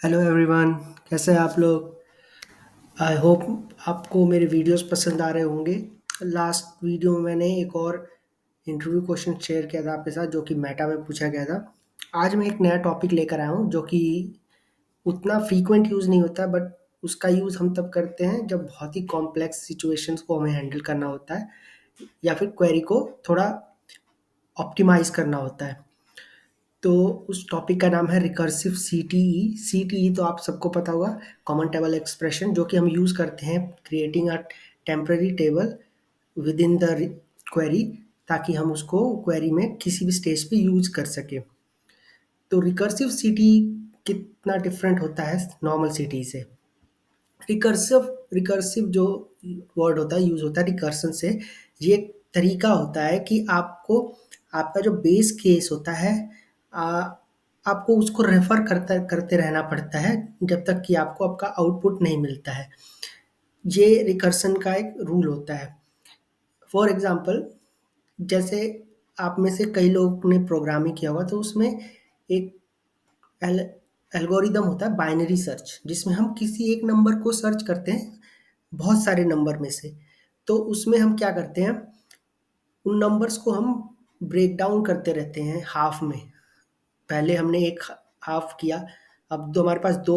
Hello everyone, कैसे हैं आप लोग। आई होप आपको मेरे वीडियोस पसंद आ रहे होंगे। लास्ट वीडियो में मैंने एक और इंटरव्यू क्वेश्चन शेयर किया था आपके साथ, जो कि मेटा में पूछा गया था। आज मैं एक नया टॉपिक लेकर आया हूँ, जो कि उतना फ्रीक्वेंट यूज़ नहीं होता, बट उसका यूज़ हम तब करते हैं जब बहुत ही कॉम्प्लेक्स सिचुएशंस को हमें हैंडल करना होता है, या फिर क्वेरी को थोड़ा ऑप्टिमाइज़ करना होता है। तो उस टॉपिक का नाम है रिकर्सिव सीटीई। सीटीई तो आप सबको पता होगा, कॉमन टेबल एक्सप्रेशन, जो कि हम यूज़ करते हैं creating a temporary table with in the query, ताकि हम उसको क्वेरी में किसी भी स्टेज पे यूज़ कर सकें। तो रिकर्सिव सीटी कितना डिफरेंट होता है नॉर्मल सीटी से। रिकर्सिव रिकर्सिव जो वर्ड होता है, यूज़ होता है रिकर्सन से। ये एक तरीका होता है कि आपको आपका जो बेस केस होता है, आ, आपको उसको रेफर करता करते रहना पड़ता है जब तक कि आपको आपका आउटपुट नहीं मिलता है। ये रिकर्सन का एक रूल होता है। फॉर एग्जांपल, जैसे आप में से कई लोगों ने प्रोग्रामिंग किया होगा, तो उसमें एक एल एल्गोरिदम होता है बाइनरी सर्च, जिसमें हम किसी एक नंबर को सर्च करते हैं बहुत सारे नंबर में से। तो उसमें हम क्या करते हैं, उन नंबर्स को हम ब्रेक डाउन करते रहते हैं हाफ में। पहले हमने एक हाफ किया, अब तो हमारे पास दो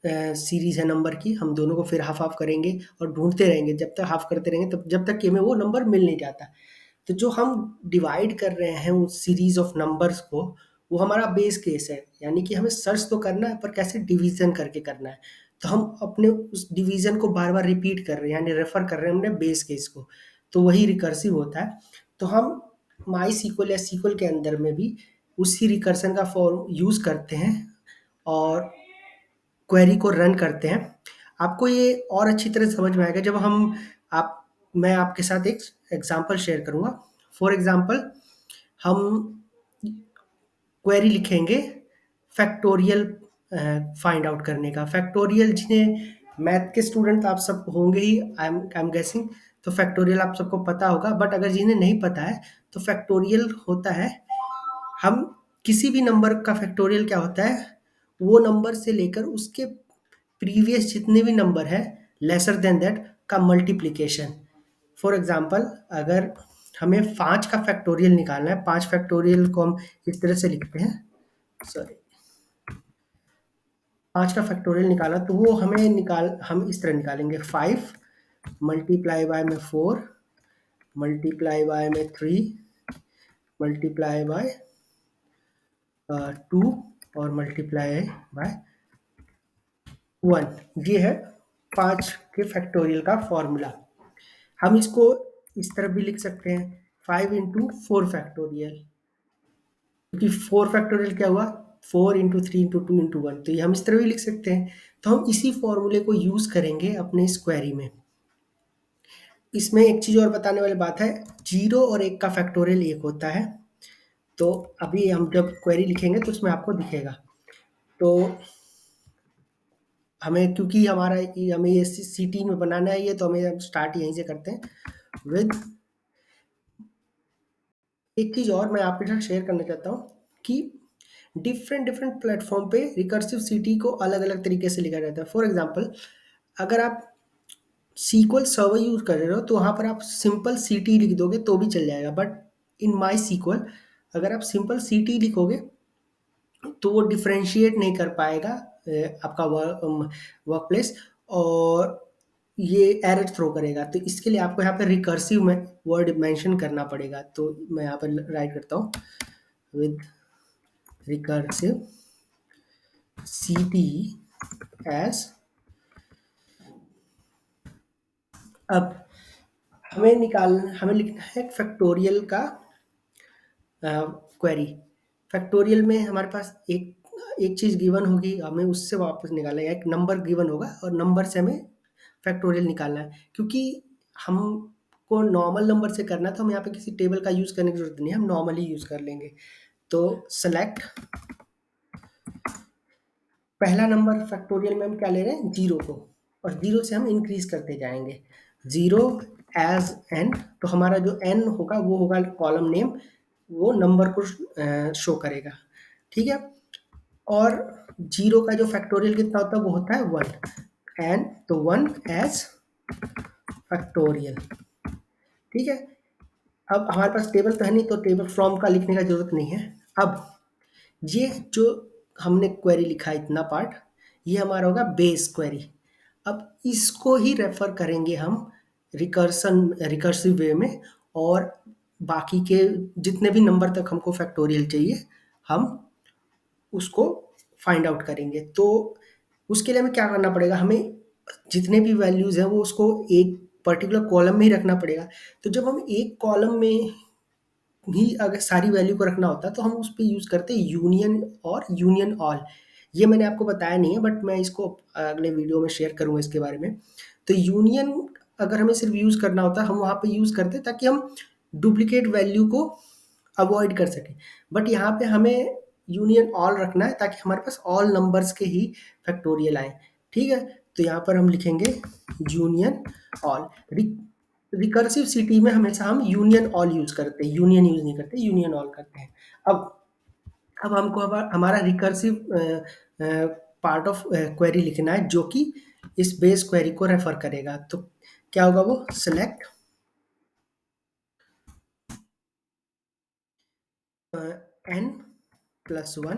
सीरीज है नंबर की, हम दोनों को फिर हाफ हाफ करेंगे और ढूंढते रहेंगे जब तक हाफ करते रहेंगे, तब जब तक कि हमें वो नंबर मिल नहीं जाता। तो जो हम डिवाइड कर रहे हैं उस सीरीज ऑफ नंबर्स को, वो हमारा बेस केस है। यानी कि हमें सर्च तो करना है, पर कैसे डिवीजन करके करना है। तो हम अपने उस डिवीजन को बार बार रिपीट कर रहे हैं, यानी रेफर कर रहे हैं हमने बेस केस को। तो वही रिकर्सिव होता है। तो हम माई सीक्वल या सीक्वल के अंदर में भी उसी रिकर्सन का फॉर्म यूज़ करते हैं और क्वेरी को रन करते हैं। आपको ये और अच्छी तरह समझ में आएगा जब आप मैं आपके साथ एक एग्जांपल शेयर करूँगा। फॉर एग्जांपल, हम क्वेरी लिखेंगे फैक्टोरियल फाइंड आउट करने का। फैक्टोरियल, जिन्हें मैथ के स्टूडेंट आप सब होंगे ही, आई एम गेसिंग, तो फैक्टोरियल आप सबको पता होगा। बट अगर जिन्हें नहीं पता है, तो फैक्टोरियल होता है, हम किसी भी नंबर का फैक्टोरियल क्या होता है, वो नंबर से लेकर उसके प्रीवियस जितने भी नंबर है लेसर देन दैट का मल्टीप्लिकेशन। फॉर एग्जांपल, अगर हमें 5 का फैक्टोरियल निकालना है, 5 फैक्टोरियल को हम इस तरह से लिखते हैं, सॉरी, 5 का फैक्टोरियल निकाला तो वो हम इस तरह निकालेंगे, 5 मल्टीप्लाई बाय में 4 मल्टीप्लाई बाय में 3 मल्टीप्लाई बाय 2 और मल्टीप्लाई बाय 1। ये है 5 के फैक्टोरियल का फॉर्मूला। हम इसको इस तरह भी लिख सकते हैं, 5 इंटू 4 फैक्टोरियल, क्योंकि 4 फैक्टोरियल क्या हुआ, 4 इंटू 3 इंटू 2 इंटू 1। तो ये हम इस तरह भी लिख सकते हैं। तो हम इसी फॉर्मूले को यूज़ करेंगे अपने इस क्वेरी में। इसमें एक चीज़ और बताने वाली बात है, 0 और 1 का फैक्टोरियल 1 होता है। तो अभी हम जब क्वेरी लिखेंगे तो उसमें आपको दिखेगा। तो हमें, क्योंकि हमें ये सिटी में बनाना है ये, तो हमें अब स्टार्ट यहीं से करते हैं विद। एक चीज़ और मैं आपके साथ शेयर करना चाहता हूँ कि डिफरेंट डिफरेंट प्लेटफॉर्म पे रिकर्सिव सीटी को अलग अलग तरीके से लिखा जाता है। फॉर एग्जांपल, अगर आप सीक्वल सर्वर यूज़ कर रहे हो, तो वहाँ पर आप सिंपल सीटी लिख दोगे तो भी चल जाएगा। बट इन माई सीक्वल, अगर आप सिंपल सीटी लिखोगे तो वो डिफरेंशिएट नहीं कर पाएगा आपका वर्क प्लेस, और ये एरर थ्रो करेगा। तो इसके लिए आपको यहाँ पे रिकर्सिव में वर्ड मेंशन करना पड़ेगा। तो मैं यहाँ पर राइट करता हूँ विद रिकर्सिव सीटी एज। अब हमें लिखना है फैक्टोरियल का क्वेरी। फैक्टोरियल में हमारे पास एक एक चीज़ गिवन होगी, हमें उससे वापस निकालना है। एक नंबर गिवन होगा और नंबर से हमें फैक्टोरियल निकालना है। क्योंकि हमको नॉर्मल नंबर से करना है, तो हम यहाँ पे किसी टेबल का यूज़ करने की ज़रूरत नहीं है, हम नॉर्मली यूज़ कर लेंगे। तो सेलेक्ट, पहला नंबर फैक्टोरियल में हम क्या ले रहे हैं, 0 को, और 0 से हम इंक्रीज़ करते जाएँगे। 0 एज़ n, तो हमारा जो n होगा वो होगा कॉलम नेम, वो नंबर को शो करेगा। ठीक है। और जीरो का जो फैक्टोरियल कितना होता है वो होता है 1, एन तो 1 एज फैक्टोरियल। ठीक है, अब हमारे पास टेबल तो है नहीं, तो टेबल फ्रॉम का लिखने का जरूरत नहीं है। अब ये जो हमने क्वेरी लिखा है इतना पार्ट, ये हमारा होगा बेस क्वेरी। अब इसको ही रेफर करेंगे हम रिकर्सिव वे में, और बाकी के जितने भी नंबर तक हमको फैक्टोरियल चाहिए हम उसको फाइंड आउट करेंगे। तो उसके लिए हमें क्या करना पड़ेगा, हमें जितने भी वैल्यूज़ हैं वो उसको एक पर्टिकुलर कॉलम में ही रखना पड़ेगा। तो जब हम एक कॉलम में ही अगर सारी वैल्यू को रखना होता है तो हम उस पे यूज़ करते हैं यूनियन और यूनियन ऑल। ये मैंने आपको बताया नहीं है, बट मैं इसको अगले वीडियो में शेयर करूँगा इसके बारे में। तो यूनियन अगर हमें सिर्फ यूज़ करना होता है हम वहाँ पे यूज़ करते हैं ताकि हम डुप्लीकेट वैल्यू को अवॉइड कर सकें। बट यहाँ पे हमें यूनियन ऑल रखना है ताकि हमारे पास ऑल नंबर्स के ही फैक्टोरियल आए। ठीक है, तो यहाँ पर हम लिखेंगे यूनियन ऑल। रिकर्सिव सिटी में हमेशा हम यूनियन ऑल यूज करते हैं, यूनियन यूज नहीं करते, यूनियन ऑल करते हैं। अब हमको हमारा रिकर्सिव पार्ट ऑफ क्वेरी लिखना है जो कि इस बेस क्वेरी को रेफर करेगा। तो क्या होगा, वो सेलेक्ट n प्लस वन।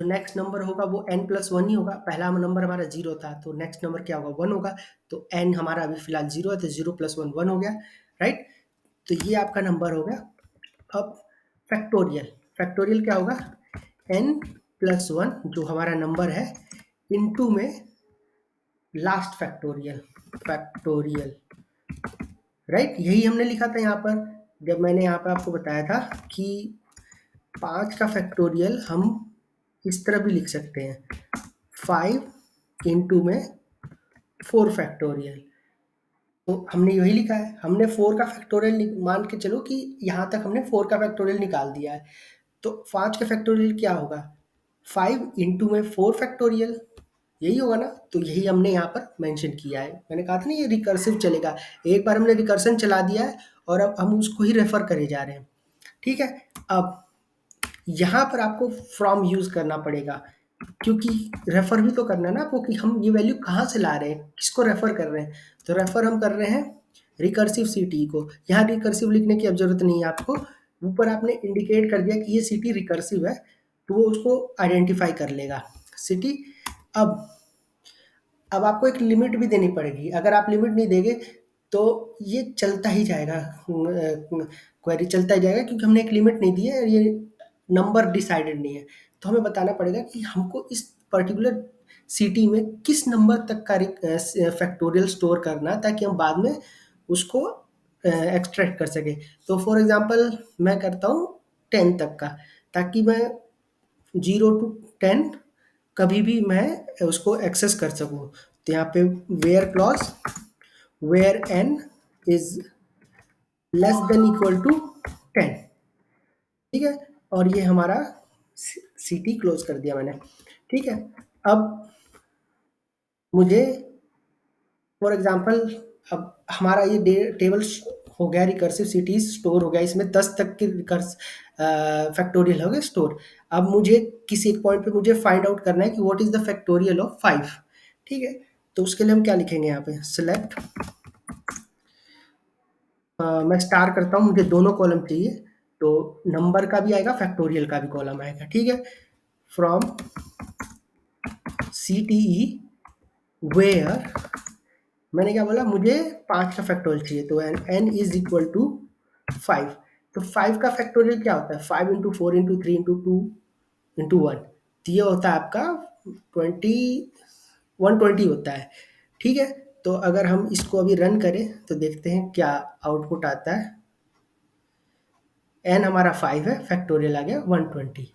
तो नेक्स्ट नंबर होगा वो n प्लस वन ही होगा। पहला नंबर हमारा जीरो था तो नेक्स्ट नंबर क्या होगा, वन होगा। तो n हमारा अभी फिलहाल जीरो है तो जीरो प्लस वन वन हो गया, राइट। तो ये आपका नंबर हो गया। अब फैक्टोरियल, फैक्टोरियल क्या होगा, n प्लस वन जो हमारा नंबर है इनटू में लास्ट फैक्टोरियल, फैक्टोरियल, राइट। यही हमने लिखा था यहाँ पर, जब मैंने यहाँ पे आपको बताया था कि 5 का फैक्टोरियल हम इस तरह भी लिख सकते हैं, 5 इंटू में 4 फैक्टोरियल। तो हमने यही लिखा है, हमने 4 का फैक्टोरियल मान के चलो कि यहाँ तक हमने 4 का फैक्टोरियल निकाल दिया है। तो 5 का फैक्टोरियल क्या होगा, 5 इंटू में 4 फैक्टोरियल, यही होगा ना। तो यही हमने यहाँ पर मेंशन किया है। मैंने कहा था ना ये रिकर्सिव चलेगा, एक बार हमने रिकर्सन चला दिया है और अब हम उसको ही रेफर करे जा रहे हैं। ठीक है, अब यहाँ पर आपको फ्रॉम यूज करना पड़ेगा क्योंकि रेफर भी तो करना है ना आपको कि हम ये वैल्यू कहाँ से ला रहे हैं, किसको रेफर कर रहे हैं। तो रेफर हम कर रहे हैं रिकर्सिव सिटी को। यहाँ रिकर्सिव लिखने की अब जरूरत नहीं है आपको, ऊपर आपने इंडिकेट कर दिया कि ये सिटी रिकर्सिव है तो वो उसको आइडेंटिफाई कर लेगा सिटी। अब आपको एक लिमिट भी देनी पड़ेगी, अगर आप लिमिट नहीं देंगे तो ये चलता ही जाएगा, क्वेरी चलता ही जाएगा क्योंकि हमने एक लिमिट नहीं दी है और ये नंबर डिसाइडेड नहीं है। तो हमें बताना पड़ेगा कि हमको इस पर्टिकुलर सिटी में किस नंबर तक का फैक्टोरियल स्टोर करना है ताकि हम बाद में उसको एक्सट्रैक्ट कर सके। तो फॉर एग्जांपल मैं करता हूँ 10 तक का, ताकि मैं 0 to 10 कभी भी मैं उसको एक्सेस कर सकूँ। तो यहाँ पे where clause where n is less than equal to 10, ठीक है। और ये हमारा सिटी क्लोज कर दिया मैंने, ठीक है। अब मुझे फॉर एग्जांपल, अब हमारा ये टेबल हो गया, रिकर्सिव सिटीज स्टोर हो गया, इसमें 10 तक के रिकर्स फैक्टोरियल हो गए स्टोर। अब मुझे किसी एक पॉइंट पे मुझे फाइंड आउट करना है कि what is the factorial of 5, ठीक है। तो उसके लिए हम क्या लिखेंगे, यहाँ पे सिलेक्ट, मैं स्टार करता हूँ, मुझे दोनों कॉलम चाहिए तो नंबर का भी आएगा फैक्टोरियल का भी कॉलम आएगा, ठीक है। फ्रॉम CTE वेयर, मैंने क्या बोला, मुझे 5 का फैक्टोरियल चाहिए तो n इज इक्वल टू 5। तो 5 का फैक्टोरियल क्या होता है, 5 इंटू 4 इंटू 3 इंटू 2 इंटू 1, तो ये होता है आपका 120 होता है, ठीक है। तो अगर हम इसको अभी रन करें तो देखते हैं क्या आउटपुट आता है। n हमारा 5 है, फैक्टोरियल आ गया 120।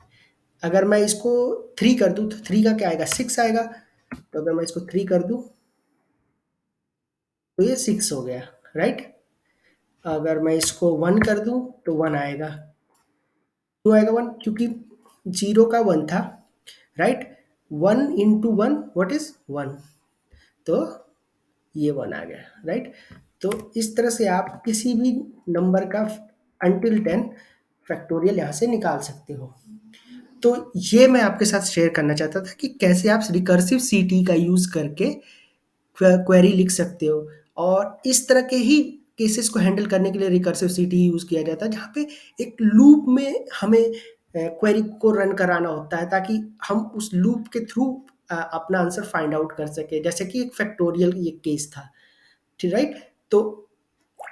अगर मैं इसको 3 कर दूं तो 3 का क्या आएगा, 6 आएगा। तो अगर मैं इसको 3 कर दूं तो ये 6 हो गया, राइट। अगर मैं इसको 1 कर दूं तो 1 आएगा। क्यों आएगा 1, क्योंकि 0 का 1 था, राइट। 1 इंटू 1 व्हाट इज 1, तो ये 1 आ गया, राइट। तो इस तरह से आप किसी भी नंबर का अंटिल 10 फैक्टोरियल यहाँ से निकाल सकते हो। तो ये मैं आपके साथ शेयर करना चाहता था कि कैसे आप रिकर्सिव सीटी का यूज़ करके क्वेरी लिख सकते हो। और इस तरह के ही केसेस को हैंडल करने के लिए रिकर्सिव सीटी यूज़ किया जाता है, जहाँ पे एक लूप में हमें क्वेरी को रन कराना होता है, ताकि हम उस लूप के थ्रू अपना आंसर फाइंड आउट कर सकें। जैसे कि एक फैक्टोरियल ये केस था, ठीक, राइट? तो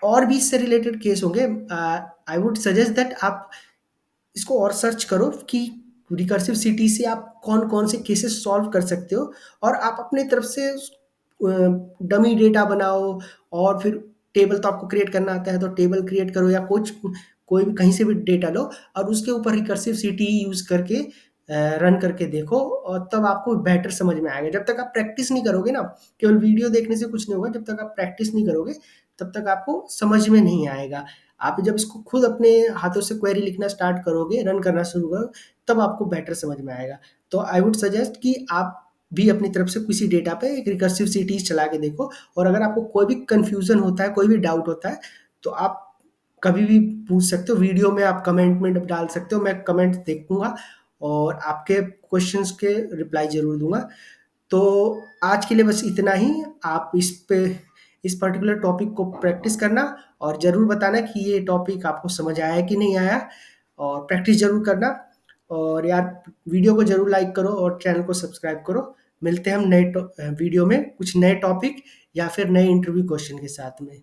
और भी इससे रिलेटेड केस होंगे। आई वुड सजेस्ट दैट आप इसको और सर्च करो कि रिकर्सिव सीटी से आप कौन-कौन से केसेस सॉल्व कर सकते हो, और आप अपनी तरफ से डमी डेटा बनाओ, और फिर टेबल तो आपको क्रिएट करना आता है, तो टेबल क्रिएट करो, या कुछ कोई भी कहीं से भी डेटा लो और उसके ऊपर रिकर्सिव सीटी यूज़ करके रन करके देखो, और तब आपको बेटर समझ में आएगा। जब तक आप प्रैक्टिस नहीं करोगे ना, केवल वीडियो देखने से कुछ नहीं होगा, जब तक आप प्रैक्टिस नहीं करोगे, तब तक आपको समझ में नहीं आएगा। आप जब इसको खुद अपने हाथों से क्वेरी लिखना स्टार्ट करोगे, रन करना शुरू करोगे, तब आपको बेटर समझ में आएगा। तो आई वुड सजेस्ट कि आप भी अपनी तरफ से किसी डेटा पे एक रिकर्सिव सीटीज़ चला के देखो, और अगर आपको कोई भी कन्फ्यूज़न होता है, कोई भी डाउट होता है, तो आप कभी भी पूछ सकते हो। वीडियो में आप कमेंट में डाल सकते हो, मैं कमेंट देखूँगा और आपके क्वेश्चंस के रिप्लाई ज़रूर दूँगा। तो आज के लिए बस इतना ही। आप इस पर्टिकुलर टॉपिक को प्रैक्टिस करना, और ज़रूर बताना कि ये टॉपिक आपको समझ आया कि नहीं आया, और प्रैक्टिस ज़रूर करना। और यार, वीडियो को ज़रूर लाइक करो और चैनल को सब्सक्राइब करो। मिलते हैं हम नए वीडियो में कुछ नए टॉपिक या फिर नए इंटरव्यू क्वेश्चन के साथ में।